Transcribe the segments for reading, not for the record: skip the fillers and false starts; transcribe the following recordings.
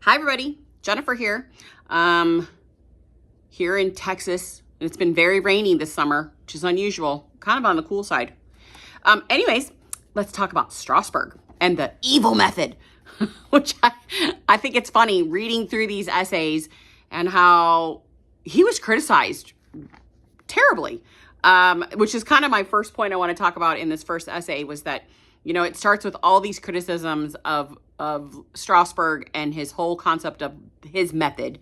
Hi, everybody. Jennifer here. Here in Texas. It's been very rainy this summer, which is unusual, kind of on the cool side. Anyways, let's talk about Strasberg and the evil method, which I think it's funny reading through these essays and how he was criticized terribly, which is kind of my first point I want to talk about in this first essay was that, it starts with all these criticisms of Strasberg and his whole concept of his method.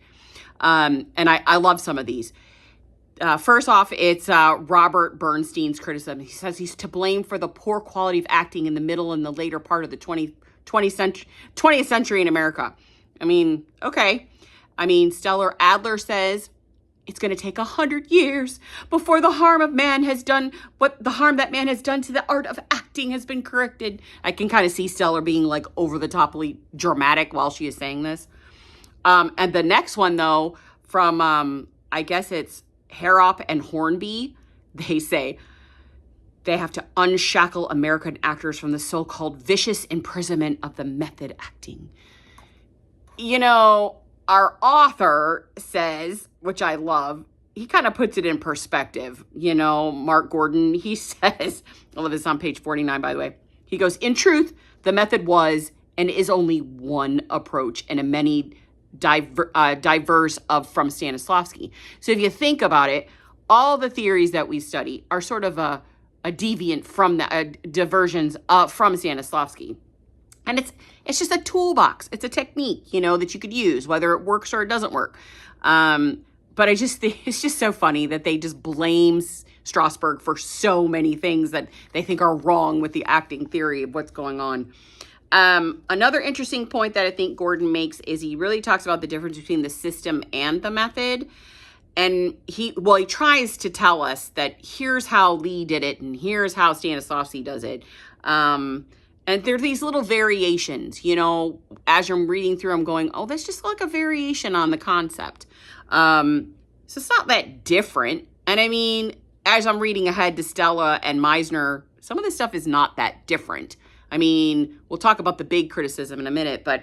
And I love some of these. First off, it's Robert Bernstein's criticism. He says he's to blame for the poor quality of acting in the middle and the later part of the 20th century in America. Okay. Stellar Adler says it's going to take 100 years before the harm that man has done to the art of acting has been corrected. I can kind of see Stellar being like over the toply dramatic while she is saying this. And the next one, though, from, I guess it's Harrop and Hornby, they say they have to unshackle American actors from the so-called vicious imprisonment of the method acting. Our author says, which I love, he kind of puts it in perspective. Mark Gordon, he says, I love this on page 49, by the way. He goes, in truth, the method was and is only one approach and a many diverse from Stanislavski. So if you think about it, all the theories that we study are sort of a deviant from the diversions from Stanislavski. And it's just a toolbox. It's a technique, that you could use, whether it works or it doesn't work. But I just think it's just so funny that they just blame Strasberg for so many things that they think are wrong with the acting theory of what's going on. Another interesting point that I think Gordon makes is he really talks about the difference between the system and the method. And he tries to tell us that here's how Lee did it and here's how Stanislavski does it. And there are these little variations, as I'm reading through, I'm going, oh, that's just like a variation on the concept. So it's not that different. And as I'm reading ahead to Stella and Meisner, some of this stuff is not that different. We'll talk about the big criticism in a minute, but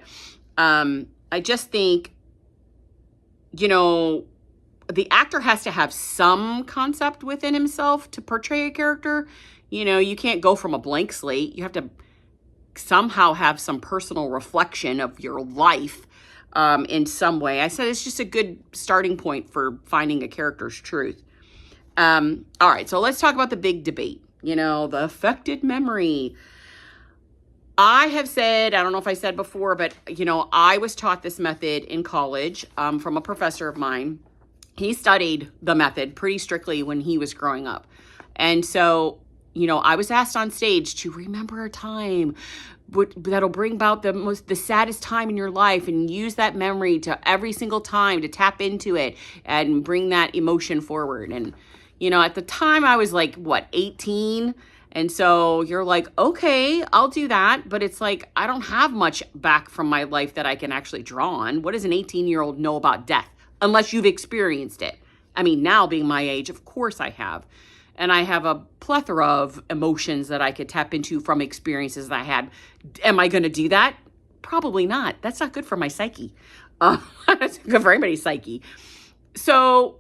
I just think, the actor has to have some concept within himself to portray a character. You can't go from a blank slate. You have to somehow have some personal reflection of your life in some way. I said it's just a good starting point for finding a character's truth. All right, so let's talk about the big debate, the affected memory. I have said, I don't know if I said before, but, I was taught this method in college from a professor of mine. He studied the method pretty strictly when he was growing up. And so, I was asked on stage to remember a time that'll bring about the saddest time in your life and use that memory to every single time to tap into it and bring that emotion forward. And, at the time I was 18. And so you're like, okay, I'll do that. But it's like, I don't have much back from my life that I can actually draw on. What does an 18-year-old know about death? Unless you've experienced it. Now being my age, of course I have. And I have a plethora of emotions that I could tap into from experiences that I had. Am I going to do that? Probably not. That's not good for my psyche. That's good for anybody's psyche. So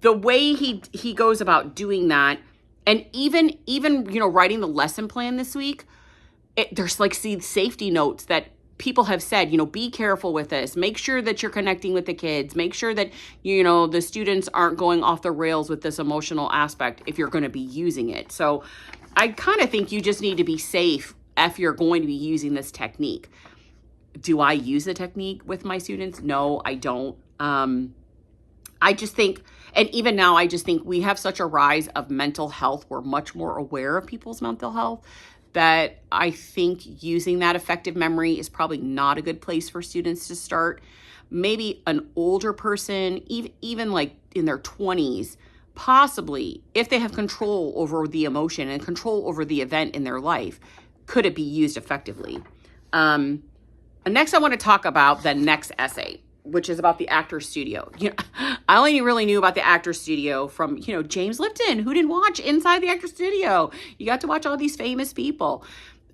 the way he goes about doing that, and even writing the lesson plan this week, there's safety notes that people have said, be careful with this. Make sure that you're connecting with the kids. Make sure that, the students aren't going off the rails with this emotional aspect if you're going to be using it. So I kind of think you just need to be safe if you're going to be using this technique. Do I use the technique with my students? No, I don't. I just think, and even now, I just think we have such a rise of mental health. We're much more aware of people's mental health that I think using that effective memory is probably not a good place for students to start. Maybe an older person, even in their 20s, possibly, if they have control over the emotion and control over the event in their life, could it be used effectively? And next, I want to talk about the next essay, which is about the Actors Studio. I only really knew about the Actors Studio from, James Lipton. Who didn't watch Inside the Actors Studio? You got to watch all these famous people.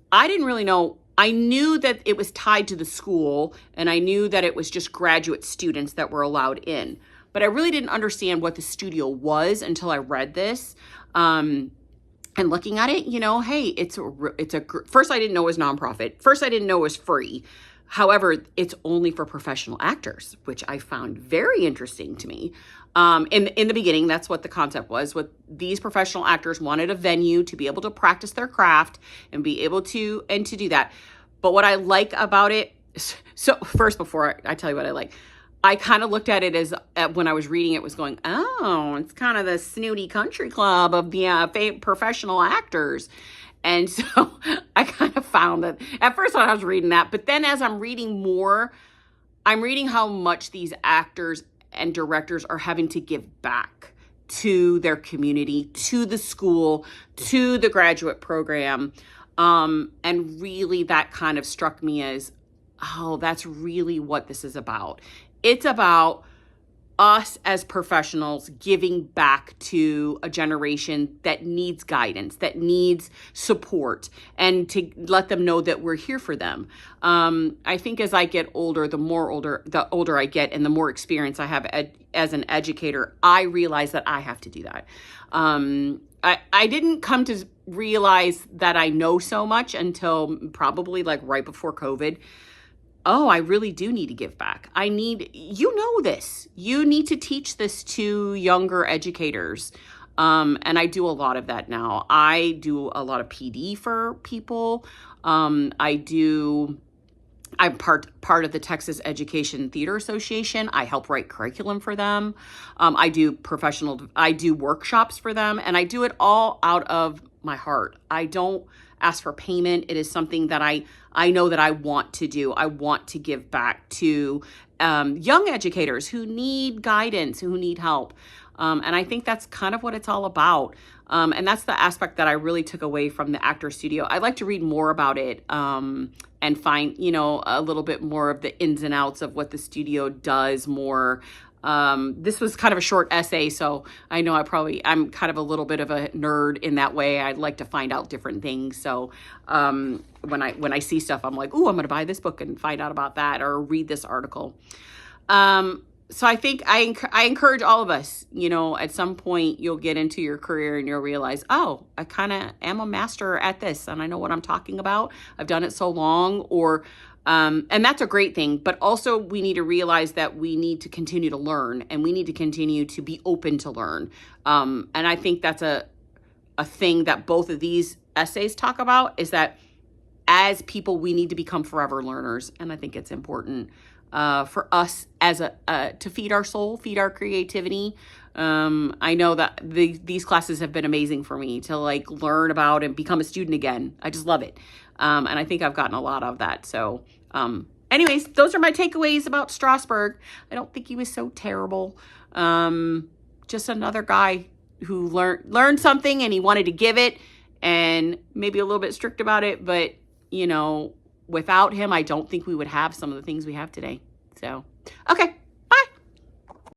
I didn't really know I knew that it was tied to the school, and I knew that it was just graduate students that were allowed in. But I really didn't understand what the studio was until I read this. And looking at it, hey, first I didn't know it was nonprofit. First I didn't know it was free. However, it's only for professional actors, which I found very interesting to me. In the beginning, that's what the concept was. What these professional actors wanted a venue to be able to practice their craft and be able to do that. But what I like about it, so first, before I tell you what I like, I kind of looked at it as, when I was reading it, was going, oh, it's kind of the snooty country club of the professional actors. And so I kind of found that at first when I was reading that, but then as I'm reading more, I'm reading how much these actors and directors are having to give back to their community, to the school, to the graduate program. And really that kind of struck me as, oh, that's really what this is about. It's about us as professionals giving back to a generation that needs guidance, that needs support, and to let them know that we're here for them. I think as I get older, the older I get and the more experience I have as an educator, I realize that I have to do that. I didn't come to realize that I know so much until probably like right before COVID. Oh, I really do need to give back. This. You need to teach this to younger educators. And I do a lot of that now. I do a lot of PD for people. I'm part of the Texas Education Theater Association. I help write curriculum for them. I do workshops for them, and I do it all out of my heart. I don't ask for payment. It is something that I know that I want to do. I want to give back to young educators who need guidance, who need help. And I think that's kind of what it's all about. And that's the aspect that I really took away from the Actor Studio. I'd like to read more about it and find, a little bit more of the ins and outs of what the studio does more. This was kind of a short essay, so I know I'm kind of a little bit of a nerd in that way. I'd like to find out different things. So when I see stuff, I'm like, ooh, I'm going to buy this book and find out about that or read this article. So I think I encourage all of us, at some point you'll get into your career and you'll realize, oh, I kind of am a master at this and I know what I'm talking about. I've done it so long, and that's a great thing. But also we need to realize that we need to continue to learn and we need to continue to be open to learn. And I think that's a thing that both of these essays talk about, is that as people, we need to become forever learners. And I think it's important for us as to feed our soul, feed our creativity. I know that these classes have been amazing for me to learn about and become a student again. I just love it. And I think I've gotten a lot of that. So, anyways, those are my takeaways about Strasberg. I don't think he was so terrible. Just another guy who learned something and he wanted to give it, and maybe a little bit strict about it, but without him, I don't think we would have some of the things we have today. So, okay.